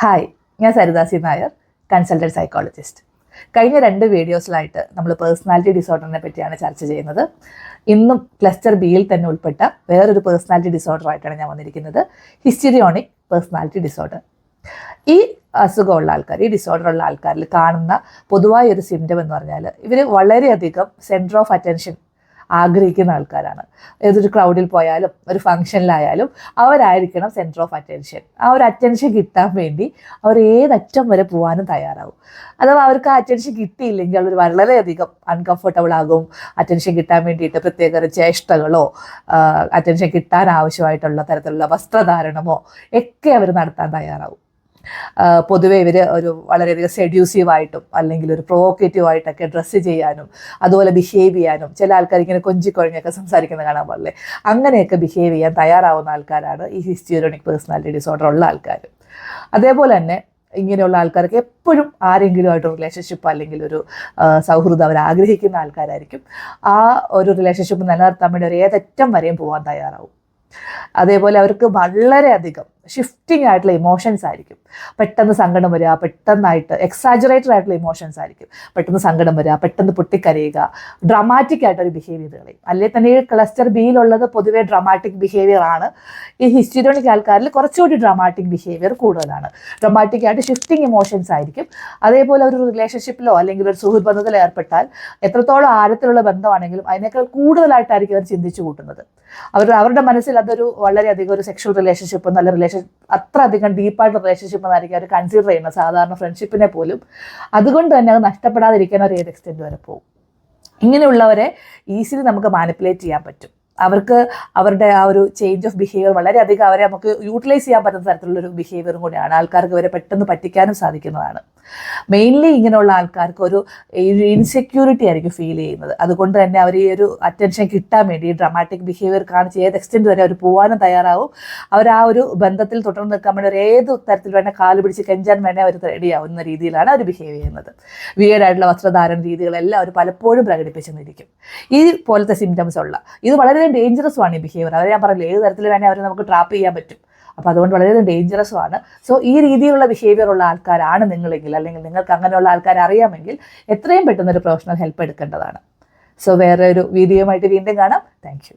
Hi, ഞാൻ സരിദാസി Nair, consultant psychologist. കഴിഞ്ഞ 2 വീഡിയോസിലായിട്ട് നമ്മൾ പേഴ്സണാലിറ്റി ഡിസോർഡറിനെ പറ്റിയാണ് ചർച്ച ചെയ്യുന്നത്. ഇന്നും ക്ലസ്റ്റർ ബിയിൽ തന്നെ ഉൾപ്പെട്ട വേറൊരു പേഴ്സണാലിറ്റി ഡിസോർഡറായിട്ടാണ് ഞാൻ വന്നിരിക്കുന്നത്, ഹിസ്റ്ററിയോണിക് പേഴ്സണാലിറ്റി ഡിസോർഡർ. ഈ അസുഖമുള്ള ആൾക്കാർ, ഈ ഡിസോർഡറുള്ള ആൾക്കാരിൽ കാണുന്ന പൊതുവായ ഒരു സിംറ്റം എന്ന് പറഞ്ഞാൽ ഇവർ വളരെയധികം സെൻറ്റർ ഓഫ് അറ്റൻഷൻ ആഗ്രഹിക്കുന്ന ആൾക്കാരാണ്. ഏതൊരു ക്രൗഡിൽ പോയാലും ഒരു ഫംഗ്ഷനിലായാലും അവരായിരിക്കണം സെൻറ്റർ ഓഫ് അറ്റൻഷൻ. ആ ഒരു അറ്റൻഷൻ കിട്ടാൻ വേണ്ടി അവർ ഏതറ്റം വരെ പോകാനും തയ്യാറാവും. അഥവാ അവർക്ക് ആ അറ്റൻഷൻ കിട്ടിയില്ലെങ്കിൽ അവർ വളരെയധികം അൺകംഫർട്ടബിൾ ആകും. അറ്റൻഷൻ കിട്ടാൻ വേണ്ടിയിട്ട് പ്രത്യേക ചേഷ്ടകളോ അറ്റൻഷൻ കിട്ടാൻ ആവശ്യമായിട്ടുള്ള തരത്തിലുള്ള വസ്ത്രധാരണമോ ഒക്കെ അവർ നടത്താൻ തയ്യാറാവും. പൊതുവെ ഇവർ ഒരു വളരെയധികം സെഡ്യൂസീവായിട്ടും അല്ലെങ്കിൽ ഒരു പ്രൊവോക്കേറ്റീവായിട്ടൊക്കെ ഡ്രസ്സ് ചെയ്യാനും അതുപോലെ ബിഹേവ് ചെയ്യാനും, ചില ആൾക്കാർ ഇങ്ങനെ കൊഞ്ചിക്കൊഴഞ്ഞൊക്കെ സംസാരിക്കുന്ന കാണാൻ പാടില്ലേ, അങ്ങനെയൊക്കെ ബിഹേവ് ചെയ്യാൻ തയ്യാറാവുന്ന ആൾക്കാരാണ് ഈ ഹിസ്റ്ററിയോണിക് പേഴ്സണാലിറ്റി ഡിസോർഡർ ഉള്ള ആൾക്കാർ. അതേപോലെ തന്നെ ഇങ്ങനെയുള്ള ആൾക്കാർക്ക് എപ്പോഴും ആരെങ്കിലുമായിട്ട് റിലേഷൻഷിപ്പ് അല്ലെങ്കിൽ ഒരു സൗഹൃദം അവർ ആഗ്രഹിക്കുന്ന ആൾക്കാരായിരിക്കും. ആ ഒരു റിലേഷൻഷിപ്പ് നിലനിർത്താൻ വേണ്ടി ഒരു ഏതറ്റം വരെയും പോകാൻ തയ്യാറാവും. അതേപോലെ അവർക്ക് വളരെയധികം ഷിഫ്റ്റിംഗ് ആയിട്ടുള്ള ഇമോഷൻസ് ആയിരിക്കും. പെട്ടെന്ന് സങ്കടം വരിക, പെട്ടെന്നായിട്ട് എക്സാജറേറ്റഡ് ആയിട്ടുള്ള ഇമോഷൻസ് ആയിരിക്കും. പെട്ടെന്ന് സങ്കടം വരിക, പെട്ടെന്ന് പൊട്ടിക്കരയുക, ഡ്രമാറ്റിക് ആയിട്ടൊരു ബിഹേവിയർ കളയും. അല്ലെങ്കിൽ തന്നെ ഈ ക്ലസ്റ്റർ ബിയിലുള്ളത് പൊതുവേ ഡ്രമാറ്റിക് ബിഹേവിയർ ആണ്. ഈ ഹിസ്റ്ററിയോണിക് ആൾക്കാരിൽ കുറച്ചുകൂടി ഡ്രമാറ്റിക് ബിഹേവിയർ കൂടുതലാണ്. ഡ്രമാറ്റിക് ആയിട്ട് ഷിഫ്റ്റിംഗ് ഇമോഷൻസ് ആയിരിക്കും. അതേപോലെ ഒരു റിലേഷൻഷിപ്പിലോ അല്ലെങ്കിൽ ഒരു സുഹൃത്ത് ബന്ധത്തിൽ ഏർപ്പെട്ടാൽ എത്രത്തോളം ആഴത്തിലുള്ള ബന്ധമാണെങ്കിലും അതിനേക്കാൾ കൂടുതലായിട്ടായിരിക്കും അവർ ചിന്തിച്ചു കൂട്ടുന്നത്. അവരുടെ മനസ്സിൽ അതൊരു വളരെയധികം ഒരു സെക്ഷൽ റിലേഷൻഷിപ്പ്, നല്ല റിലേഷൻ, അത്ര അധികം ഡീപ്പായിട്ട് റിലേഷൻഷിപ്പ് എന്നായിരിക്കും അവർ കൺസിഡർ ചെയ്യുന്നത്, സാധാരണ ഫ്രണ്ട്ഷിപ്പിനെ പോലും. അതുകൊണ്ട് തന്നെ അത് നഷ്ടപ്പെടാതിരിക്കാൻ ഒരു ഏത് എക്സ്റ്റെൻറ്റ് വരെ പോകും. ഇങ്ങനെയുള്ളവരെ ഈസിലി നമുക്ക് മാനിപ്പുലേറ്റ് ചെയ്യാൻ പറ്റും. അവർക്ക് അവരുടെ ആ ഒരു ചേഞ്ച് ഓഫ് ബിഹേവിയർ വളരെയധികം അവരെ നമുക്ക് യൂട്ടിലൈസ് ചെയ്യാൻ പറ്റുന്ന തരത്തിലുള്ളൊരു ബിഹേവിയറും കൂടിയാണ്. ആൾക്കാർക്ക് ഇവരെ പെട്ടെന്ന് പറ്റിക്കാനും സാധിക്കുന്നതാണ്. മെയിൻലി ഇങ്ങനെയുള്ള ആൾക്കാർക്ക് ഒരു ഇൻസെക്യൂരിറ്റി ആയിരിക്കും ഫീൽ ചെയ്യുന്നത്. അതുകൊണ്ട് തന്നെ അവർ ഈ ഒരു അറ്റൻഷൻ കിട്ടാൻ വേണ്ടി ഡ്രമാറ്റിക് ബിഹേവിയർ കാണിച്ച് ഏത് എക്സ്റ്റെൻറ്റ് വരെ അവർ പോകാനും തയ്യാറാവും. അവർ ആ ഒരു ബന്ധത്തിൽ തുടർന്ന് നിൽക്കാൻ വേണ്ടി ഒരു ഏത് തരത്തിൽ വേണേൽ കാല് പിടിച്ച് കെഞ്ചാൻ വേണേൽ അവർ റെഡിയാവുന്ന രീതിയിലാണ് അവർ ബിഹേവ് ചെയ്യുന്നത്. വിയേർഡായിട്ടുള്ള വസ്ത്രധാരണ രീതികളെല്ലാം അവർ പലപ്പോഴും പ്രകടിപ്പിച്ചെന്നിരിക്കും. ഈ പോലത്തെ സിംറ്റംസ് ഉള്ള ഇത് വളരെ ഡേഞ്ചറസ് ആണ് ഈ ബിഹേവിയർ. അവർ ഞാൻ പറഞ്ഞില്ല, ഏത് തരത്തിൽ വേണേൽ അവരെ നമുക്ക് ട്രാപ്പ് ചെയ്യാൻ പറ്റും. അപ്പോൾ അതുകൊണ്ട് വളരെ ഡേഞ്ചറസും ആണ്. സോ ഈ രീതിയിലുള്ള ബിഹേവിയർ ഉള്ള ആൾക്കാരാണ് നിങ്ങളെങ്കിൽ, അല്ലെങ്കിൽ നിങ്ങൾക്ക് അങ്ങനെയുള്ള ആൾക്കാരെ അറിയാമെങ്കിൽ എത്രയും പെട്ടെന്ന് ഒരു പ്രൊഫഷണൽ ഹെൽപ്പ് എടുക്കേണ്ടതാണ്. സോ വേറെ ഒരു വീഡിയോയുമായിട്ട് വീണ്ടും കാണാം. Thank you.